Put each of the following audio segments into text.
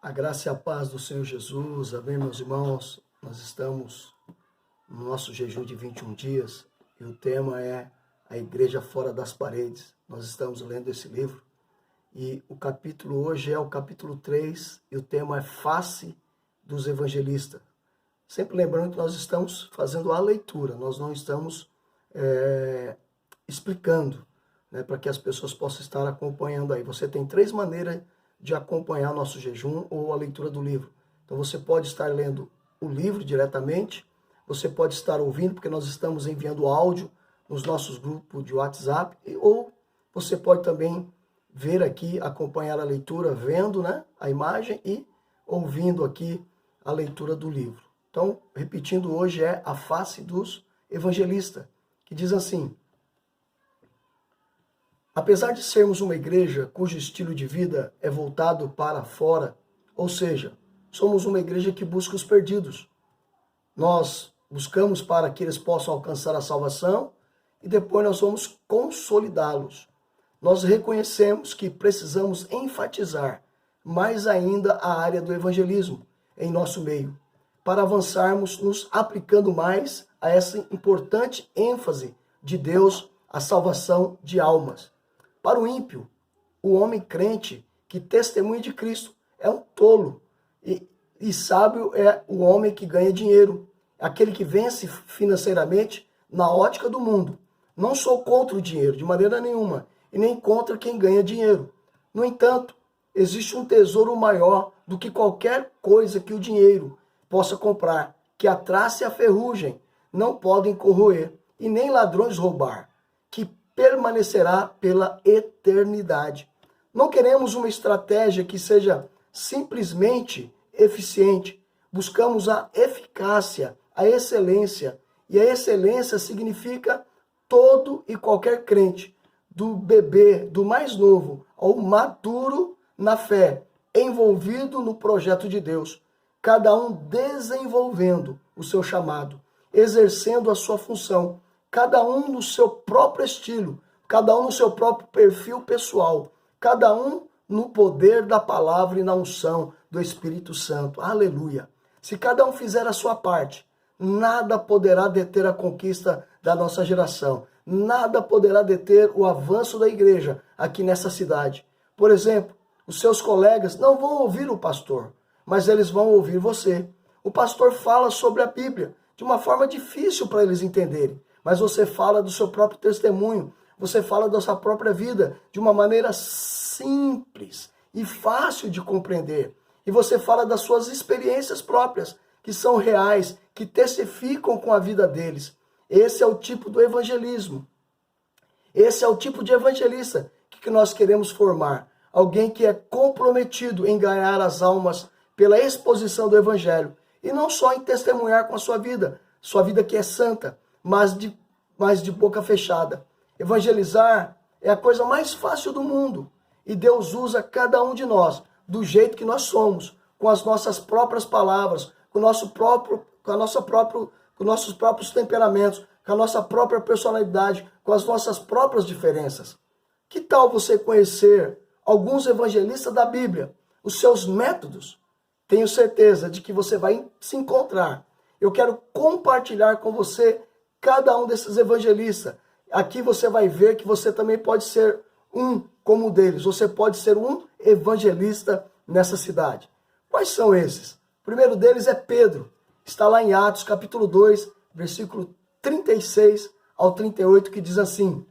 A graça e a paz do Senhor Jesus, amém, meus irmãos? Nós estamos no nosso jejum de 21 dias e o tema é a igreja fora das paredes. Nós estamos lendo esse livro e o capítulo hoje é o capítulo 3 e o tema é face dos evangelistas. Sempre lembrando que nós estamos fazendo a leitura, nós não estamos explicando, né, para que as pessoas possam estar acompanhando aí. Você tem 3 maneiras de acompanhar nosso jejum ou a leitura do livro. Então você pode estar lendo o livro diretamente, você pode estar ouvindo, porque nós estamos enviando áudio nos nossos grupos de WhatsApp, ou você pode também ver aqui, acompanhar a leitura, vendo, né, a imagem e ouvindo aqui a leitura do livro. Então, repetindo, hoje é a face dos evangelistas, que diz assim: apesar de sermos uma igreja cujo estilo de vida é voltado para fora, ou seja, somos uma igreja que busca os perdidos. Nós buscamos para que eles possam alcançar a salvação e depois nós vamos consolidá-los. Nós reconhecemos que precisamos enfatizar mais ainda a área do evangelismo em nosso meio, para avançarmos nos aplicando mais a essa importante ênfase de Deus, a salvação de almas. Para o ímpio, o homem crente que testemunha de Cristo é um tolo. E sábio é o homem que ganha dinheiro, aquele que vence financeiramente na ótica do mundo. Não sou contra o dinheiro, de maneira nenhuma, e nem contra quem ganha dinheiro. No entanto, existe um tesouro maior do que qualquer coisa que o dinheiro possa comprar, que a traça e a ferrugem não podem corroer, e nem ladrões roubar, que permanecerá pela eternidade. Não queremos uma estratégia que seja simplesmente eficiente. Buscamos a eficácia, a excelência. E a excelência significa todo e qualquer crente, do bebê, do mais novo, ao maduro na fé, envolvido no projeto de Deus. Cada um desenvolvendo o seu chamado, exercendo a sua função. Cada um no seu próprio estilo, cada um no seu próprio perfil pessoal, cada um no poder da palavra e na unção do Espírito Santo. Aleluia! Se cada um fizer a sua parte, nada poderá deter a conquista da nossa geração, nada poderá deter o avanço da igreja aqui nessa cidade. Por exemplo, os seus colegas não vão ouvir o pastor, mas eles vão ouvir você. O pastor fala sobre a Bíblia de uma forma difícil para eles entenderem. Mas você fala do seu próprio testemunho, você fala da sua própria vida de uma maneira simples e fácil de compreender. E você fala das suas experiências próprias, que são reais, que testificam com a vida deles. Esse é o tipo do evangelismo. Esse é o tipo de evangelista que nós queremos formar. Alguém que é comprometido em ganhar as almas pela exposição do evangelho. E não só em testemunhar com a sua vida que é santa, mas de boca fechada. Evangelizar é a coisa mais fácil do mundo. E Deus usa cada um de nós do jeito que nós somos, com as nossas próprias palavras, com nossos próprios temperamentos, com a nossa própria personalidade, com as nossas próprias diferenças. Que tal você conhecer alguns evangelistas da Bíblia, os seus métodos? Tenho certeza de que você vai se encontrar. Eu quero compartilhar com você cada um desses evangelistas. Aqui você vai ver que você também pode ser um como deles. Você pode ser um evangelista nessa cidade. Quais são esses? O primeiro deles é Pedro. Está lá em Atos, capítulo 2, versículo 36 ao 38, que diz assim: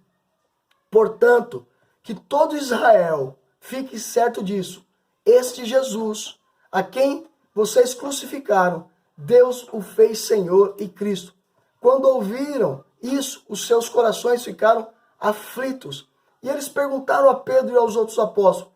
portanto, que todo Israel fique certo disso. Este Jesus, a quem vocês crucificaram, Deus o fez Senhor e Cristo. Quando ouviram isso, os seus corações ficaram aflitos. E eles perguntaram a Pedro e aos outros apóstolos: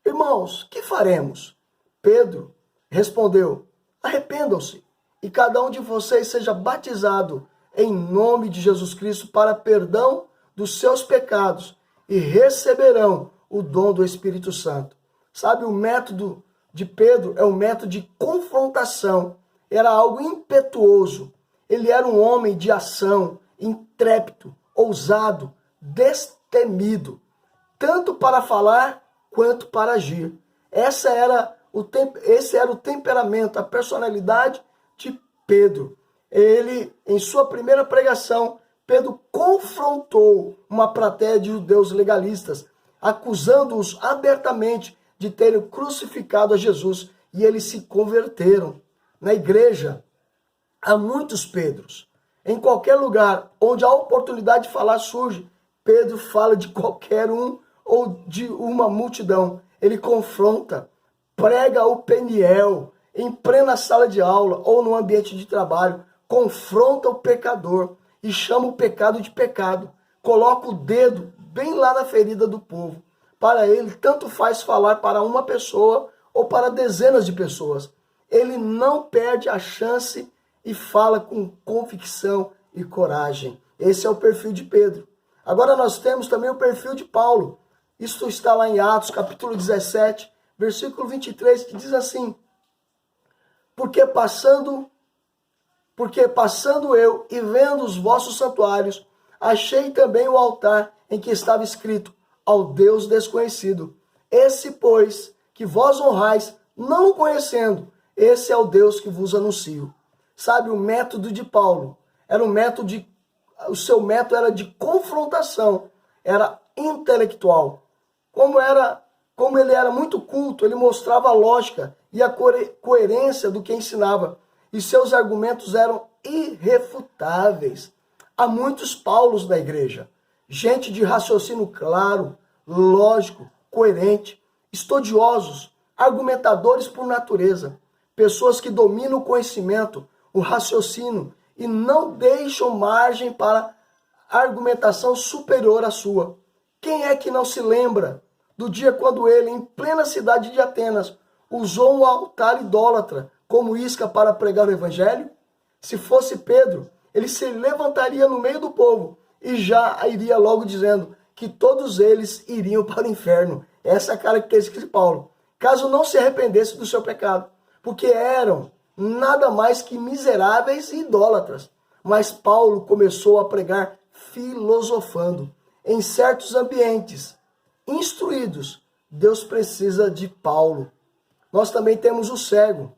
irmãos, que faremos? Pedro respondeu: arrependam-se, e cada um de vocês seja batizado em nome de Jesus Cristo para perdão dos seus pecados, e receberão o dom do Espírito Santo. Sabe, o método de Pedro é um método de confrontação. Era algo impetuoso. Ele era um homem de ação, intrépido, ousado, destemido, tanto para falar quanto para agir. Essa era Esse era o temperamento, a personalidade de Pedro. Ele, em sua primeira pregação, Pedro confrontou uma plateia de judeus legalistas, acusando-os abertamente de terem crucificado a Jesus, e eles se converteram. Na igreja, há muitos Pedros. Em qualquer lugar onde a oportunidade de falar surge, Pedro fala de qualquer um ou de uma multidão. Ele confronta, prega o Peniel em plena sala de aula ou no ambiente de trabalho, confronta o pecador e chama o pecado de pecado. Coloca o dedo bem lá na ferida do povo. Para ele, tanto faz falar para uma pessoa ou para dezenas de pessoas. Ele não perde a chance e fala com convicção e coragem. Esse é o perfil de Pedro. Agora nós temos também o perfil de Paulo. Isso está lá em Atos, capítulo 17, versículo 23, que diz assim: Porque passando eu e vendo os vossos santuários, achei também o altar em que estava escrito: ao Deus desconhecido. Esse, pois, que vós honrais, não o conhecendo, esse é o Deus que vos anuncio. Sabe, o método de Paulo era o seu método era de confrontação, era intelectual. Como ele era muito culto, ele mostrava a lógica e a coerência do que ensinava, e seus argumentos eram irrefutáveis. Há muitos Paulos na igreja, gente de raciocínio claro, lógico, coerente, estudiosos, argumentadores por natureza, pessoas que dominam o conhecimento, o raciocínio e não deixam margem para argumentação superior à sua. Quem é que não se lembra do dia quando ele, em plena cidade de Atenas, usou um altar idólatra como isca para pregar o evangelho? Se fosse Pedro, ele se levantaria no meio do povo e já iria logo dizendo que todos eles iriam para o inferno. Essa é a característica de Paulo. Caso não se arrependesse do seu pecado, porque eram nada mais que miseráveis e idólatras. Mas Paulo começou a pregar filosofando. Em certos ambientes instruídos, Deus precisa de Paulo. Nós também temos o cego.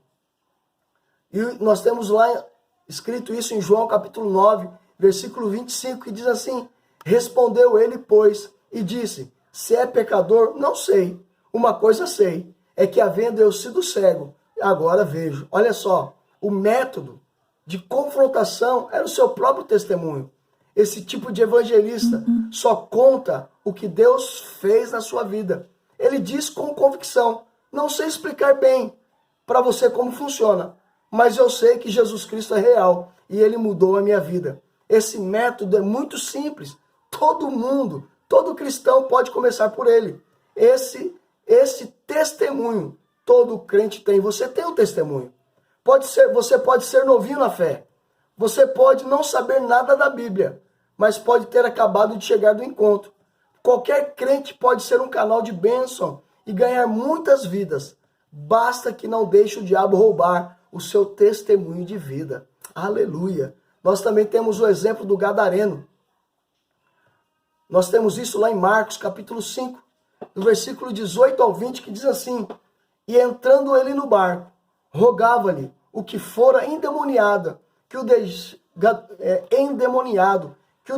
E nós temos lá escrito isso em João capítulo 9, versículo 25, que diz assim: Respondeu ele, pois, e disse: Se é pecador, não sei. Uma coisa sei, é que havendo eu sido cego, agora vejo. Olha só, o método de confrontação era o seu próprio testemunho. Esse tipo de evangelista só conta o que Deus fez na sua vida. Ele diz com convicção: não sei explicar bem para você como funciona, mas eu sei que Jesus Cristo é real e ele mudou a minha vida. Esse método é muito simples. Todo mundo, todo cristão pode começar por ele. Esse testemunho todo crente tem. Você tem um testemunho. Você pode ser novinho na fé. Você pode não saber nada da Bíblia, mas pode ter acabado de chegar do encontro. Qualquer crente pode ser um canal de bênção e ganhar muitas vidas. Basta que não deixe o diabo roubar o seu testemunho de vida. Aleluia. Nós também temos o exemplo do gadareno. Nós temos isso lá em Marcos, capítulo 5, do versículo 18 ao 20, que diz assim: E entrando ele no barco, rogava-lhe o que fora endemoniado, que o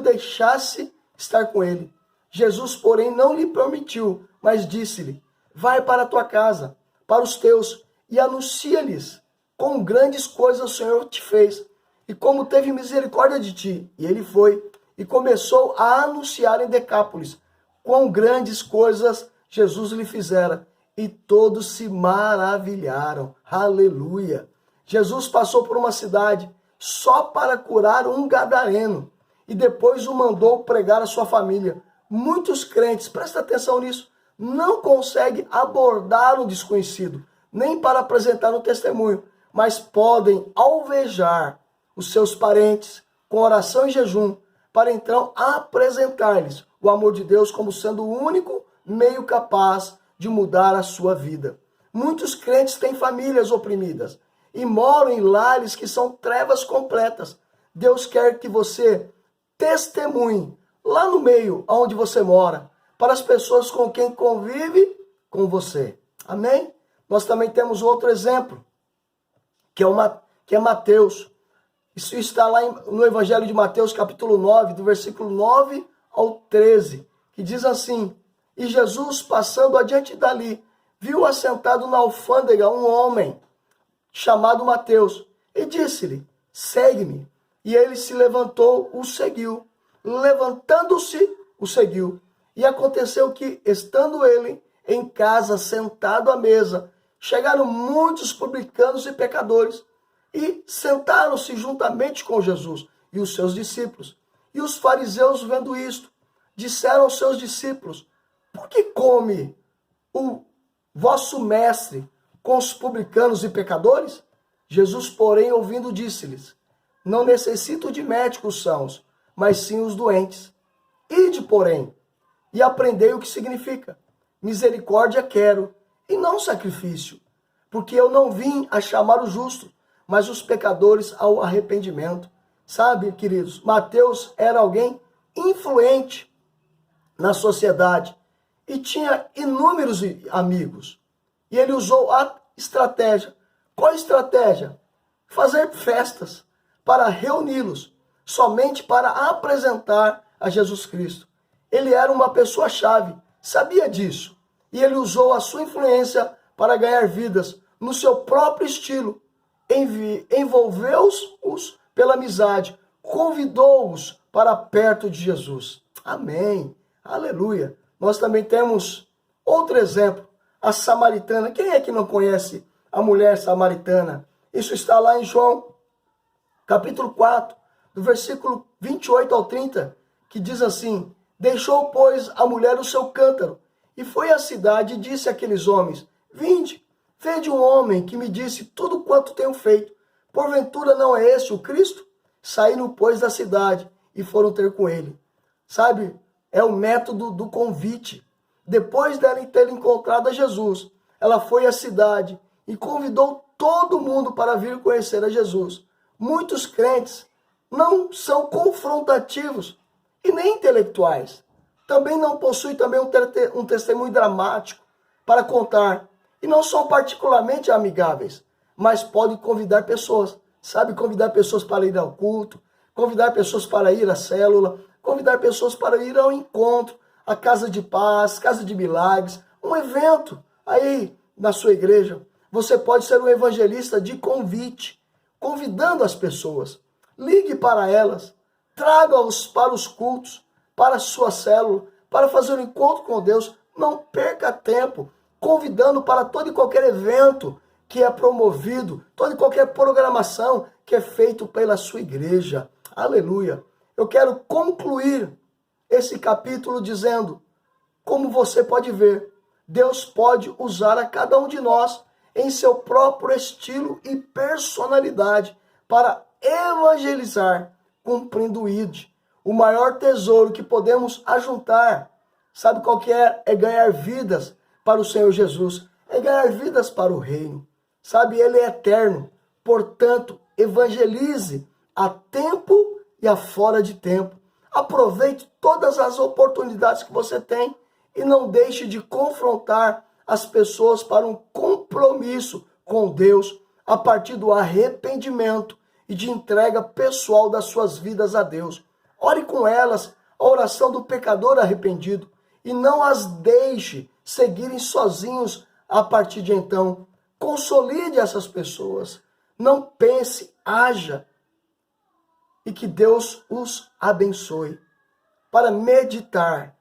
deixasse estar com ele. Jesus, porém, não lhe permitiu, mas disse-lhe: Vai para a tua casa, para os teus, e anuncia-lhes quão grandes coisas o Senhor te fez, e como teve misericórdia de ti. E ele foi, e começou a anunciar em Decápolis quão grandes coisas Jesus lhe fizera, e todos se maravilharam. Aleluia! Jesus passou por uma cidade só para curar um gadareno, e depois o mandou pregar a sua família. Muitos crentes, presta atenção nisso, não conseguem abordar o desconhecido, nem para apresentar um testemunho, mas podem alvejar os seus parentes com oração e jejum, para então apresentar-lhes o amor de Deus como sendo o único meio capaz de mudar a sua vida. Muitos crentes têm famílias oprimidas e moram em lares que são trevas completas. Deus quer que você testemunhe lá no meio onde você mora, para as pessoas com quem convive com você. Amém? Nós também temos outro exemplo, que é Mateus. Isso está lá no Evangelho de Mateus, capítulo 9, do versículo 9 ao 13, que diz assim: E Jesus, passando adiante dali, viu assentado na alfândega um homem chamado Mateus, e disse-lhe: Segue-me. E ele se levantou, o seguiu. Levantando-se, o seguiu. E aconteceu que, estando ele em casa, sentado à mesa, chegaram muitos publicanos e pecadores, e sentaram-se juntamente com Jesus e os seus discípulos. E os fariseus, vendo isto, disseram aos seus discípulos: Por que come o vosso mestre com os publicanos e pecadores? Jesus, porém, ouvindo, disse-lhes: Não necessito de médicos sãos, mas sim os doentes. Ide, porém, e aprendei o que significa: misericórdia quero, e não sacrifício, porque eu não vim a chamar os justos, mas os pecadores ao arrependimento. Sabe, queridos, Mateus era alguém influente na sociedade e tinha inúmeros amigos. E ele usou a estratégia. Qual estratégia? Fazer festas para reuni-los, somente para apresentar a Jesus Cristo. Ele era uma pessoa-chave, sabia disso. E ele usou a sua influência para ganhar vidas no seu próprio estilo. Envolveu-os pela amizade, convidou-os para perto de Jesus. Amém. Aleluia. Nós também temos outro exemplo, a samaritana. Quem é que não conhece a mulher samaritana? Isso está lá em João, capítulo 4, do versículo 28 ao 30, que diz assim: Deixou, pois, a mulher o seu cântaro, e foi à cidade e disse àqueles homens: Vinde, vede um homem que me disse tudo quanto tenho feito. Porventura não é este o Cristo? Saíram, pois, da cidade e foram ter com ele. Sabe, é o método do convite. Depois dela ter encontrado a Jesus, ela foi à cidade e convidou todo mundo para vir conhecer a Jesus. Muitos crentes não são confrontativos e nem intelectuais. Também não possuem também um testemunho dramático para contar. E não são particularmente amigáveis, mas podem convidar pessoas. Sabe, convidar pessoas para ir ao culto, convidar pessoas para ir à célula, convidar pessoas para ir ao encontro, à casa de paz, casa de milagres, um evento aí na sua igreja. Você pode ser um evangelista de convite, convidando as pessoas. Ligue para elas, traga-os para os cultos, para a sua célula, para fazer um encontro com Deus. Não perca tempo convidando para todo e qualquer evento que é promovido, toda e qualquer programação que é feito pela sua igreja. Aleluia. Eu quero concluir esse capítulo dizendo, como você pode ver, Deus pode usar a cada um de nós em seu próprio estilo e personalidade para evangelizar, cumprindo o ID. O maior tesouro que podemos ajuntar, sabe qual que é? É ganhar vidas para o Senhor Jesus, é ganhar vidas para o reino. Sabe, ele é eterno, portanto, evangelize a tempo e a fora de tempo. Aproveite todas as oportunidades que você tem e não deixe de confrontar as pessoas para um compromisso com Deus a partir do arrependimento e de entrega pessoal das suas vidas a Deus. Ore com elas a oração do pecador arrependido e não as deixe seguirem sozinhos a partir de então. Consolide essas pessoas. Não pense, haja. E que Deus os abençoe. Para meditar,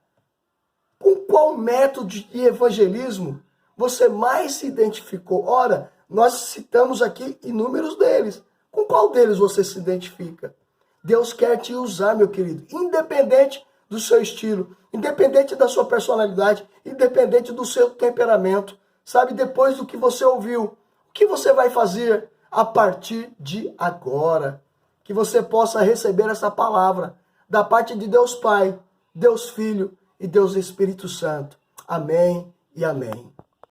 com qual método de evangelismo você mais se identificou? Ora, nós citamos aqui inúmeros deles. Com qual deles você se identifica? Deus quer te usar, meu querido, independente do seu estilo, independente da sua personalidade, independente do seu temperamento. Sabe, depois do que você ouviu, o que você vai fazer a partir de agora? Que você possa receber essa palavra da parte de Deus Pai, Deus Filho e Deus Espírito Santo. Amém e amém.